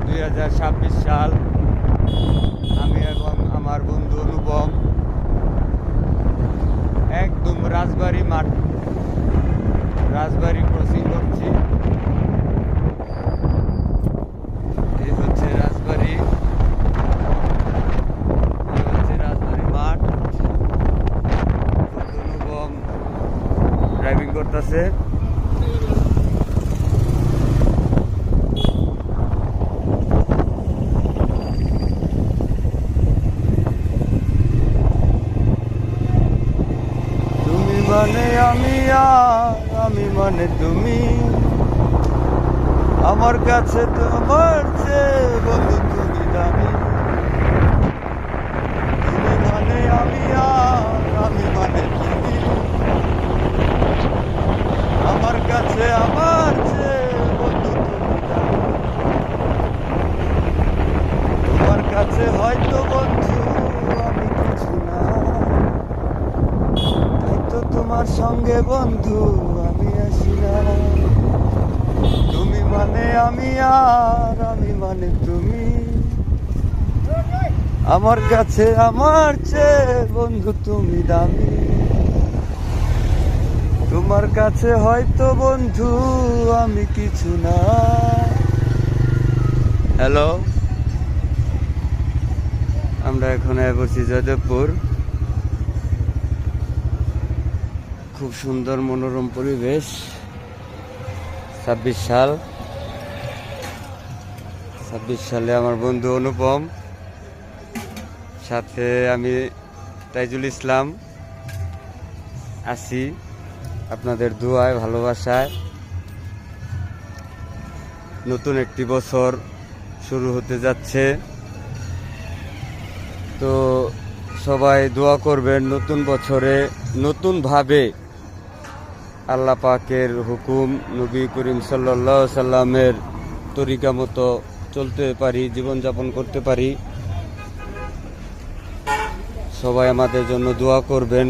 2026 সাল। আমি এবং আমার বন্ধু অনুপম একদম রাজবাড়ি মাঠ, রাজবাড়ি ক্রসিং করছি। এই হচ্ছে রাজবাড়ি, এই হচ্ছে রাজবাড়ি মাঠ। অনুপম ড্রাইভিং করতেছে। মানে আমি আর আমি মানে তুমি, আমার কাছে তোমার চেয়ে বন্ধু তুমি দামি। তুমি মানে আমি আর আমি মানে তুমি, আমার কাছে আমার চেয়ে বন্ধু তুমি দামি। তোমার কাছে হয়তো বন্ধু আমি কিছু না, তোমার সঙ্গে বন্ধু আমি আসি না। তুমি মানে আমি আর আমি মানে তুমি, আমার কাছে আমার চেয়ে বন্ধু তুমি দামি। তোমার কাছে হয়তো বন্ধু আমি কিছু না। হ্যালো, আমরা এখন বসি জয়দেবপুর। খুব সুন্দর মনোরম পরিবেশ। 26 সালে আমার বন্ধু অনুপম, সাথে আমি তাইজুল ইসলাম আছি আপনাদের দোয়ায় ভালোবাসায়। নতুন একটি বছর শুরু হতে যাচ্ছে, তো সবাই দোয়া করবেন নতুন বছরে নতুনভাবে আল্লাহ পাকের হুকুম, নবী করিম সাল্লাল্লাহু আলাইহি সাল্লামের তরিকা মতো চলতে পারি, জীবনযাপন করতে পারি। সবাই আমাদের জন্য দোয়া করবেন।